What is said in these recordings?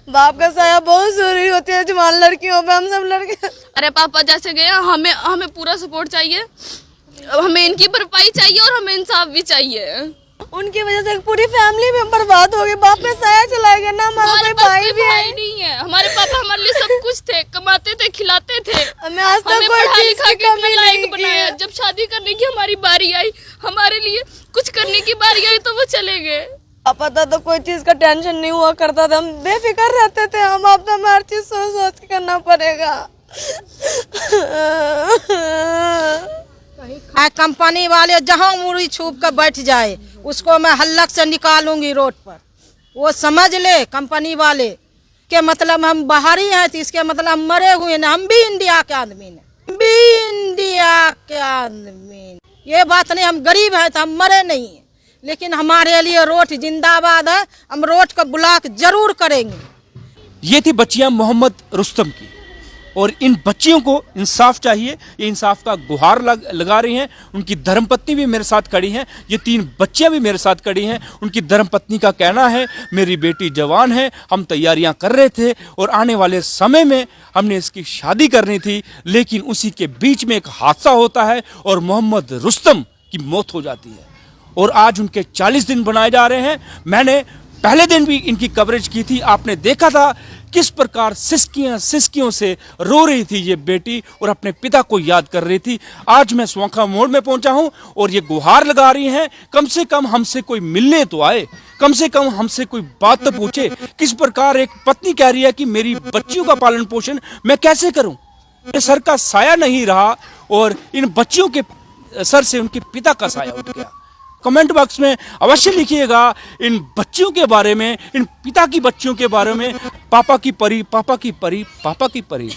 बाप का साया बहुत जरूरी होती है जवान लड़कियों पे। हम सब लड़के अरे पापा जैसे गए, हमें हमें पूरा सपोर्ट चाहिए, हमें इनकी भरपाई चाहिए और हमें इंसाफ भी चाहिए। उनकी वजह से पूरी फैमिली में बर्बाद हो गई। बाप का साया चला गया ना, हमारा कोई भाई भी नहीं है। हमारे पापा हमारे लिए सब कुछ थे, कमाते थे, खिलाते थे, हमें आज तक हमें कोई पढ़ा चीज लिखा की के कमी लायक नहीं बनाया। जब शादी करने की हमारी बारी आई, हमारे लिए कुछ करने की बारी आई, तो वो चले गए। पापा था तो कोई चीज का टेंशन नहीं हुआ करता था, हम बेफिक्र रहते थे। हम अब तो हर चीज सोच सोच के करना पड़ेगा। कंपनी वाले जहाँ मुड़ी छुप कर बैठ जाए उसको मैं हल्लक से निकालूंगी रोड पर। वो समझ ले कंपनी वाले के मतलब हम बाहरी हैं, तो इसके मतलब हम मरे हुए ना। हम भी इंडिया के आदमी हैं, भी इंडिया के आदमी। ये बात नहीं हम गरीब हैं तो हम मरे नहीं हैं, लेकिन हमारे लिए रोड जिंदाबाद है। हम रोड का ब्लॉक जरूर करेंगे। ये थी बच्चियां मोहम्मद रुस्तम की, और इन बच्चियों को इंसाफ चाहिए। ये इंसाफ का गुहार लगा रही हैं। उनकी धर्मपत्नी भी मेरे साथ खड़ी हैं, ये 3 बच्चियां भी मेरे साथ खड़ी हैं। उनकी धर्मपत्नी का कहना है मेरी बेटी जवान है, हम तैयारियां कर रहे थे और आने वाले समय में हमने इसकी शादी करनी थी, लेकिन उसी के बीच में एक हादसा होता है और मोहम्मद रुस्तम की मौत हो जाती है। और आज उनके 40 दिन बनाए जा रहे हैं। मैंने पहले दिन भी इनकी कवरेज की थी, आपने देखा था किस प्रकार सिसकियों से रो रही थी ये बेटी और अपने पिता को याद कर रही थी। आज मैं स्वांखा मोड़ में पहुंचा हूं और ये गुहार लगा रही हैं, कम से कम हमसे कोई मिलने तो आए, कम से कम हमसे कोई बात तो पूछे। किस प्रकार एक पत्नी कह रही है कि मेरी बच्चियों का पालन पोषण मैं कैसे करूं, ये सर का साया नहीं रहा और इन बच्चियों के सर से उनके पिता का साया उठ गया। कमेंट बॉक्स में अवश्य लिखिएगा इन बच्चियों के बारे में, इन पिता की बच्चियों के बारे में। पापा की परी, पापा की परी, पापा की परी।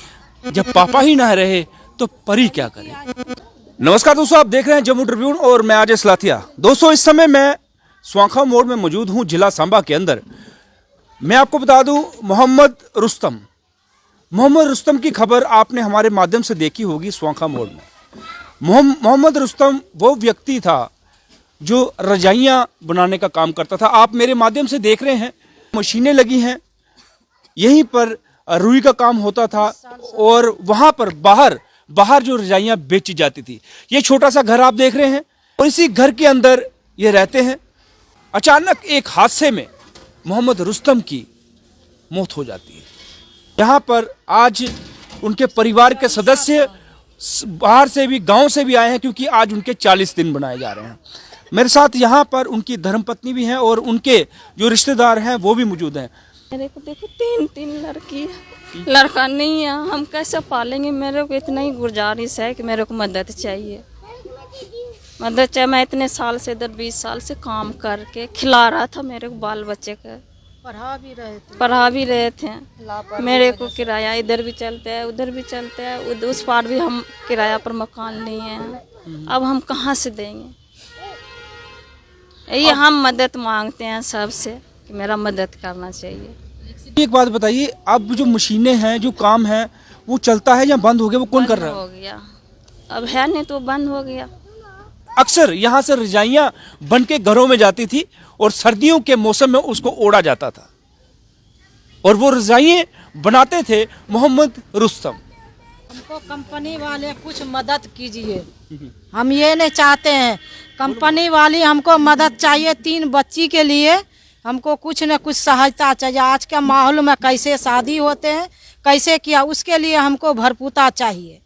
जब पापा ही ना रहे तो परी क्या करे। नमस्कार दोस्तों, आप देख रहे हैं जम्मू ट्रिब्यून और मैं अजय सलाथिया। दोस्तों इस समय मैं स्वांखा मोड़ में मौजूद हूं, जिला सांबा के अंदर। मैं आपको बता दूं मोहम्मद रुस्तम की खबर आपने हमारे माध्यम से देखी होगी। स्वांखा मोड़ में मोहम्मद रुस्तम वो व्यक्ति था जो रजाइयाँ बनाने का काम करता था। आप मेरे माध्यम से देख रहे हैं मशीनें लगी हैं, यहीं पर रुई का काम होता था और वहाँ पर बाहर जो रजाइयाँ बेची जाती थी। ये छोटा सा घर आप देख रहे हैं और इसी घर के अंदर ये रहते हैं। अचानक एक हादसे में मोहम्मद रुस्तम की मौत हो जाती है। यहाँ पर आज उनके परिवार के सदस्य बाहर से भी, गांव से भी आए हैं, क्योंकि आज उनके 40 दिन बनाए जा रहे हैं। मेरे साथ यहाँ पर उनकी धर्मपत्नी भी हैं और उनके जो रिश्तेदार हैं वो भी मौजूद हैं। मेरे को देखो 3 लड़की है, लड़का नहीं है, हम कैसे पालेंगे। मेरे को इतना ही गुजारिश है कि मेरे को मदद चाहिए, मदद चाहिए। मैं इतने साल से, इधर 20 साल से काम करके खिला रहा था मेरे को, बाल बच्चे का पढ़ा भी रहे थे। मेरे को किराया इधर भी चलता है, उधर भी चलता है, उस पार भी हम किराया पर मकान लिए हैं। अब हम कहाँ से देंगे। ये हम मदद मांगते हैं सबसे कि मेरा मदद करना चाहिए। एक बात बताइए, अब जो मशीनें हैं, जो काम है, वो चलता है या बंद हो गया? वो कौन कर रहा है? हो गया, अब है नहीं तो बंद हो गया। अक्सर यहाँ से रजाइयाँ बन के घरों में जाती थी और सर्दियों के मौसम में उसको ओढ़ा जाता था और वो रजाइयाँ बनाते थे मोहम्मद रुस्तम। हमको कंपनी वाले कुछ मदद कीजिए, हम ये नहीं चाहते हैं। कंपनी वाली हमको मदद चाहिए। 3 बच्ची के लिए हमको कुछ न कुछ सहायता चाहिए। आज के माहौल में कैसे शादी होते हैं, कैसे किया, उसके लिए हमको भरपूता चाहिए।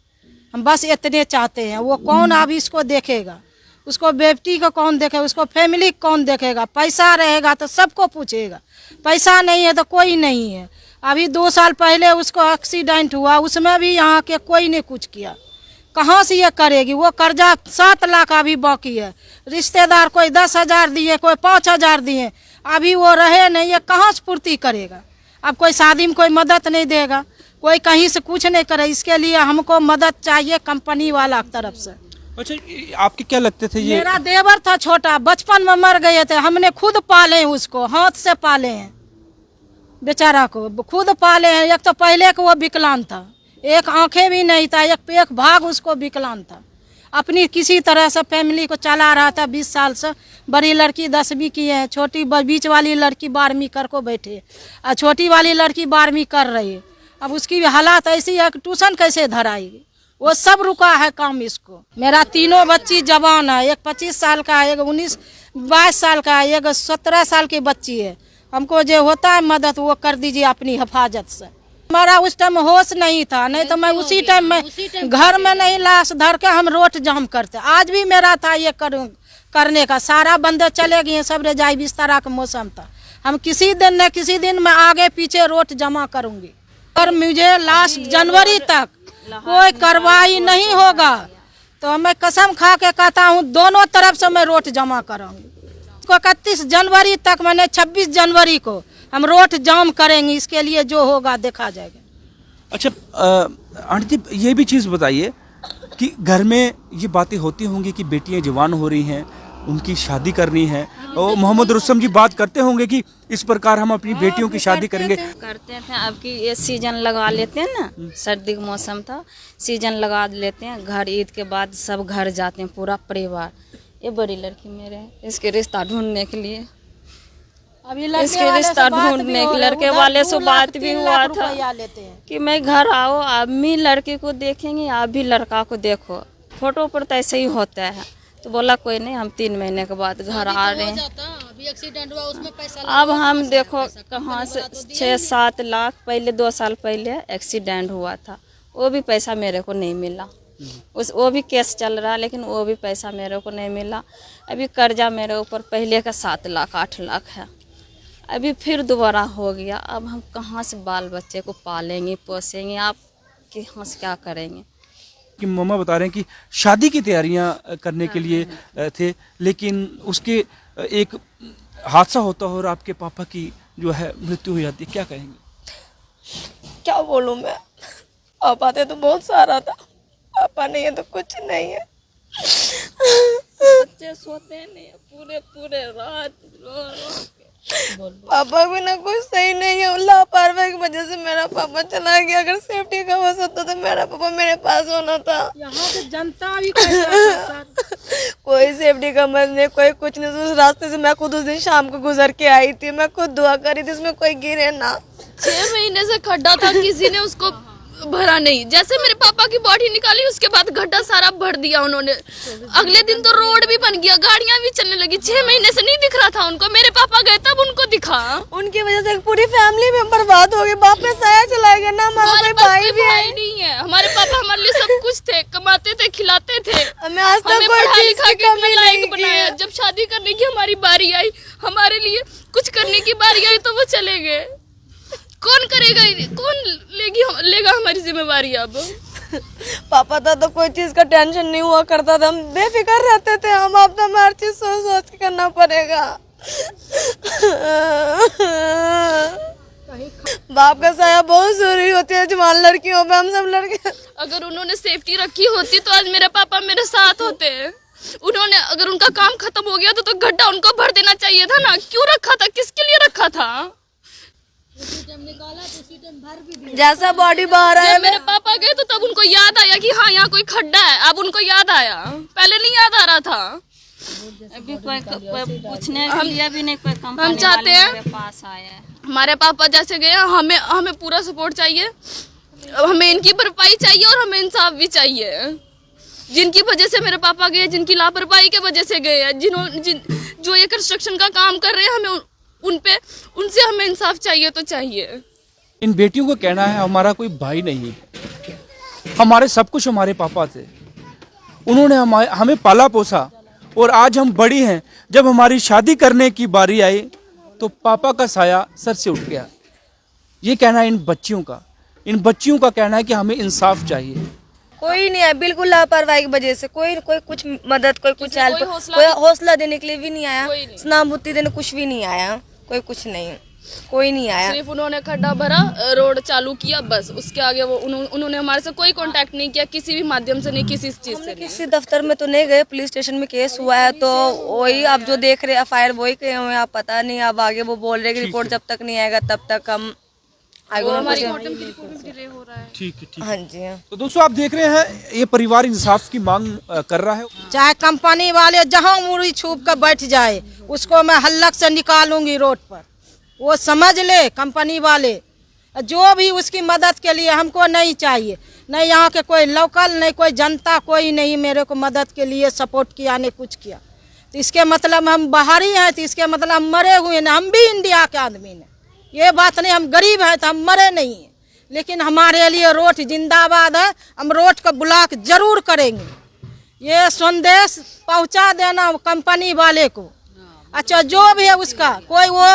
हम बस इतने चाहते हैं। वो कौन अब इसको देखेगा, उसको बेटी को कौन देखेगा, उसको फैमिली कौन देखेगा। पैसा रहेगा तो सबको पूछेगा, पैसा नहीं है तो कोई नहीं है। अभी 2 साल पहले उसको एक्सीडेंट हुआ, उसमें भी यहाँ के कोई ने कुछ किया। कहाँ से ये करेगी। वो कर्जा 7 लाख अभी बाकी है। रिश्तेदार कोई 10,000 दिए, कोई 5,000 दिए, अभी वो रहे नहीं, ये कहाँ से पूर्ति करेगा। अब कोई शादी में कोई मदद नहीं देगा, कोई कहीं से कुछ नहीं करे। इसके लिए हमको मदद चाहिए कंपनी वाला की तरफ से। अच्छा, आपके क्या लगते थे ये? मेरा देवर था छोटा, बचपन में मर गए थे, हमने खुद पाले हैं उसको, हाथ से पाले हैं, बेचारा को खुद पाले हैं। एक तो पहले को वो विकलांग था, एक आंखें भी नहीं था, एक भाग उसको विकलांग था। अपनी किसी तरह से फैमिली को चला रहा था 20 साल से। बड़ी लड़की 10वीं की है, छोटी बीच वाली लड़की 12वीं कर को बैठे और छोटी वाली लड़की 12वीं कर रही है। अब उसकी हालात ऐसी है कि ट्यूशन कैसे धराएगी, वो सब रुका है काम इसको। मेरा तीनों बच्ची जवान है, एक 25 साल का है, एक 19-22 साल का है, एक 17 साल की बच्ची है। हमको जो होता है मदद वो कर दीजिए अपनी हिफाजत से। हमारा उस टाइम होश नहीं था, नहीं तो मैं उसी टाइम में घर में नहीं लाश धर के हम रोड जाम करते। आज भी मेरा था ये करने का, सारा बंदे चले गए, सब रजाई बिस्तरा का मौसम था। हम किसी दिन न किसी दिन मैं आगे पीछे रोड जमा करूंगी और मुझे लास्ट जनवरी तक कोई कार्रवाई नहीं होगा तो मैं कसम खा के कहता हूँ दोनों तरफ से मैं रोड जमा करूंगी। 31 जनवरी तक, मैंने 26 जनवरी को हम रोड जाम करेंगे। इसके लिए जो होगा देखा जाएगा। अच्छा आंटी जी, ये भी चीज़ बताइए कि घर में ये बातें होती होंगी कि बेटियां जवान हो रही हैं, उनकी शादी करनी है, और मोहम्मद रुस्तम जी बात करते होंगे कि इस प्रकार हम अपनी बेटियों की शादी करेंगे। करते थे। अब की ये सीजन लगा लेते हैं ना, सर्दी का मौसम था, सीजन लगा लेते हैं। घर ईद के बाद सब घर जाते हैं, पूरा परिवार। ये बड़ी लड़की मेरे है, इसके रिश्ता ढूंढने के लिए, अभी इसके रिश्ता ढूंढने के लड़के वाले से बात भी हुआ था कि मैं घर आओ, आप भी लड़के को देखेंगे, आप भी लड़का को देखो। फोटो पर तो ऐसे ही होता है। तो बोला कोई नहीं, हम 3 महीने के बाद घर आ रहे हैं। अभी एक्सीडेंट हुआ उसमें पैसा अब हम देखो कहाँ से 6-7 लाख पहले, 2 साल पहले एक्सीडेंट हुआ था, वो भी पैसा मेरे को नहीं मिला। वो भी केस चल रहा, लेकिन वो भी पैसा मेरे को नहीं मिला। अभी कर्जा मेरे ऊपर पहले का 7 लाख 8 लाख है, अभी फिर दोबारा हो गया। अब हम कहाँ से बाल बच्चे को पालेंगे पोसेंगे, आप कहाँ से क्या करेंगे। कि मम्मा बता रहे हैं कि शादी की तैयारियां करने के लिए थे, लेकिन उसके एक हादसा होता है और आपके पापा की जो है मृत्यु हो जाती है, क्या कहेंगे? क्या बोलूं मैं, पापा थे तो बहुत सारा था, पापा नहीं है तो कुछ नहीं है। बच्चे सोते नहीं है, पूरे रात रो के। पापा भी ना कुछ सही नहीं है, लापरवाही की वजह से मेरा पापा चला गया। अगर सेफ्टी का हो सकता तो मेरा पापा मेरे पास होना था। यहाँ से जनता भी कोई सेफ्टी का मर्ज नहीं, कोई कुछ नहीं। उस रास्ते से मैं खुद उस दिन शाम को गुजर के आई थी, मैं खुद दुआ करी थी उसमें कोई गिरे ना। 6 महीने से खड्डा था, किसी ने उसको भरा नहीं। जैसे मेरे पापा की बॉडी निकाली उसके बाद गड्ढा सारा भर दिया उन्होंने। अगले दिन तो रोड भी बन गया, गाड़ियां भी चलने लगी। 6 महीने से नहीं दिख रहा था उनको, मेरे पापा गए तब उनको दिखा। उनकी वजह से पूरी फैमिली में बर्बाद हो गई। बाप में साया चला गया ना, हमारा कोई भाई भी भाई नहीं है। हमारे पापा हमारे लिए सब कुछ थे, कमाते थे, खिलाते थे, हमें आज तक हमें कोई पढ़ा चीज लिखा की के कमी लायक नहीं बनाया। की। जब शादी करने की हमारी बारी आई, हमारे लिए कुछ करने की बारी आई तो वो चले गए। कौन करेगा, कौन लेगा हमारी जिम्मेवारी अब? पापा था तो कोई चीज का टेंशन नहीं हुआ करता था, हम बेफिक्र रहते थे। हम अब तो हर चीज सोच सोच के करना पड़ेगा। बाप का साया बहुत जरूरी होती है जवान लड़कियों पे। हम सब लड़के, अगर उन्होंने सेफ्टी रखी होती तो आज मेरे पापा मेरे साथ होते। उन्होंने, अगर उनका काम खत्म हो गया तो गड्ढा उनको भर देना चाहिए था ना। क्यों रखा था, किसके लिए रखा था? जैसा बॉडी बाहर आया, जब मेरे पापा गए तो तब उनको याद आया कि हाँ यहाँ कोई खड्डा है। अब उनको याद आया, पहले नहीं याद आ रहा था। अभी कोई पूछने के लिए भी नहीं, कोई कंपनी हम चाहते हैं मेरे पास आया है। हमारे पापा जैसे गए, हमें पूरा सपोर्ट चाहिए, हमें इनकी भरपाई चाहिए और हमें इंसाफ भी चाहिए। जिनकी वजह से मेरे पापा गए, जिनकी लापरवाही के वजह से गए हैं, जो ये कंस्ट्रक्शन का काम कर रहे हैं, हमें उनसे हमें इंसाफ चाहिए तो चाहिए। इन बेटियों को कहना है हमारा कोई भाई नहीं है, हमारे सब कुछ हमारे पापा थे, उन्होंने हमें पाला पोसा और आज हम बड़ी हैं। जब हमारी शादी करने की बारी आई तो पापा का साया सर से उठ गया। ये कहना है इन बच्चियों का कहना है कि हमें इंसाफ चाहिए। कोई नहीं है, बिल्कुल लापरवाही की वजह से कोई कुछ मदद, कोई कुछ हेल्प, कोई हौसला देने के लिए भी नहीं आया, सहानुभूति देने कुछ भी नहीं आया, कोई कुछ नहीं, कोई नहीं आया। सिर्फ उन्होंने खड्डा भरा, रोड चालू किया, बस। उसके आगे वो उन्होंने हमारे से कोई कांटेक्ट नहीं किया, किसी भी माध्यम से नहीं, किसी चीज से नहीं। किसी दफ्तर में तो नहीं गए, पुलिस स्टेशन में केस हुआ है तो वही आप जो देख रहे FIR वही कहे हुए हैं। आप पता नहीं, अब आगे वो बोल रहे कि रिपोर्ट जब तक नहीं आएगा तब तक हम आएगा वो ना हमारी कुछ। कोर्ट की रिपोर्ट में डिले हो रहा है। ठीक है, ठीक है। हाँ जी हाँ। तो दोस्तों आप देख रहे हैं ये परिवार इंसाफ की मांग कर रहा है। चाहे कंपनी वाले जहाँ मुड़ी छुप कर बैठ जाए, उसको मैं हल्लक से निकालूंगी रोड पर। वो समझ ले कंपनी वाले, जो भी उसकी मदद के लिए हमको नहीं चाहिए, नहीं यहाँ के कोई लोकल, नहीं कोई जनता, कोई नहीं मेरे को मदद के लिए सपोर्ट किया, नहीं कुछ किया। तो इसके मतलब हम बाहरी हैं, तो इसके मतलब हम मरे हुए हैं। हम भी इंडिया के आदमी हैं, ये बात नहीं हम गरीब हैं तो हम मरे नहीं हैं, लेकिन हमारे लिए रोड जिंदाबाद है। हम रोड का ब्लॉक जरूर करेंगे। ये संदेश पहुंचा देना कंपनी वाले को। अच्छा जो भी है उसका, कोई वो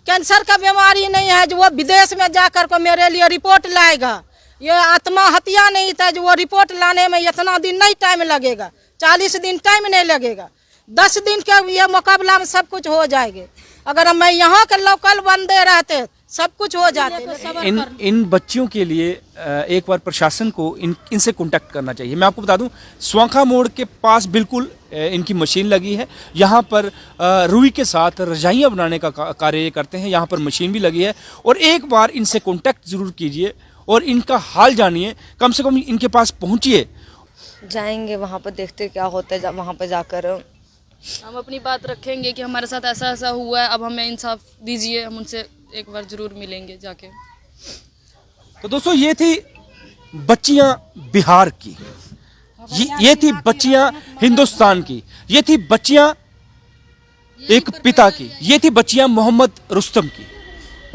कैंसर का बीमारी नहीं है जो वो विदेश में जाकर को मेरे लिए रिपोर्ट लाएगा। ये आत्महत्या नहीं था जो वो रिपोर्ट लाने में इतना दिन नहीं टाइम लगेगा, 40 दिन टाइम नहीं लगेगा, 10 दिन के ये मुकाबला में सब कुछ हो जाएगा। अगर मैं यहाँ के लोकल बंदे रहते सब कुछ हो जाते। इन बच्चियों के लिए एक बार प्रशासन को इनसे कांटेक्ट करना चाहिए। मैं आपको बता दूं, स्वांखा मोड़ के पास बिल्कुल इनकी मशीन लगी है। यहाँ पर रुई के साथ रजाइयाँ बनाने का कार्य ये करते हैं। यहाँ पर मशीन भी लगी है और एक बार इनसे कांटेक्ट जरूर कीजिए और इनका हाल जानिए, कम से कम इनके पास पहुँचिए। जाएंगे वहाँ पर, देखते क्या होता है वहाँ पर जाकर। हम अपनी बात रखेंगे कि हमारे साथ ऐसा ऐसा हुआ है, अब हमें इंसाफ दीजिए। हम उनसे एक बार जरूर मिलेंगे जाके। तो दोस्तों ये थी बच्चियां बिहार की, ये थी बच्चियां हिंदुस्तान की, ये थी बच्चियां एक पिता की, ये थी बच्चियां मोहम्मद रुस्तम की।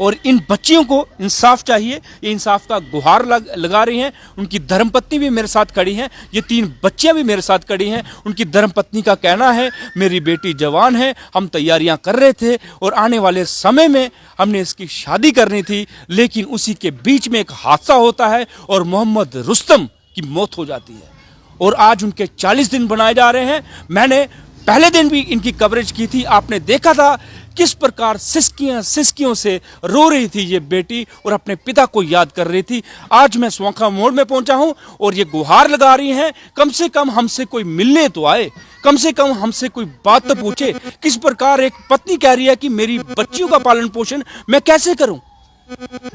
और इन बच्चियों को इंसाफ चाहिए, ये इंसाफ का गुहार लगा रही हैं। उनकी धर्मपत्नी भी मेरे साथ खड़ी हैं, ये 3 बच्चियां भी मेरे साथ खड़ी हैं। उनकी धर्मपत्नी का कहना है मेरी बेटी जवान है, हम तैयारियां कर रहे थे और आने वाले समय में हमने इसकी शादी करनी थी, लेकिन उसी के बीच में एक हादसा होता है और मोहम्मद रुस्तम की मौत हो जाती है। और आज उनके 40 दिन बनाए जा रहे हैं। मैंने पहले दिन भी इनकी कवरेज की थी, आपने देखा था किस प्रकार सिसकियों से रो रही थी ये बेटी और अपने पिता को याद कर रही थी। आज मैं स्वांखा मोड़ में पहुंचा हूं और ये गुहार लगा रही हैं, कम से कम हमसे कोई मिलने तो आए, कम से कम हमसे कोई बात तो पूछे। किस प्रकार एक पत्नी कह रही है कि मेरी बच्चियों का पालन पोषण मैं कैसे करूं,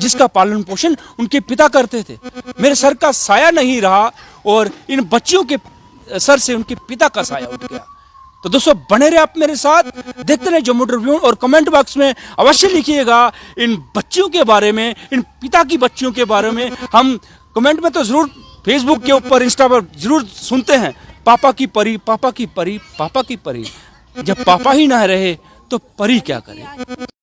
जिसका पालन पोषण उनके पिता करते थे। मेरे सर का साया नहीं रहा और इन बच्चियों के सर से उनके पिता का साया उठ गया। तो दोस्तों बने रहे आप मेरे साथ, देखते रहे जम्मू ट्रिब्यून और कमेंट बॉक्स में अवश्य लिखिएगा इन बच्चियों के बारे में, इन पिता की बच्चियों के बारे में। हम कमेंट में तो जरूर, फेसबुक के ऊपर, इंस्टा पर जरूर सुनते हैं पापा की परी, पापा की परी, पापा की परी। जब पापा ही ना रहे तो परी क्या करे।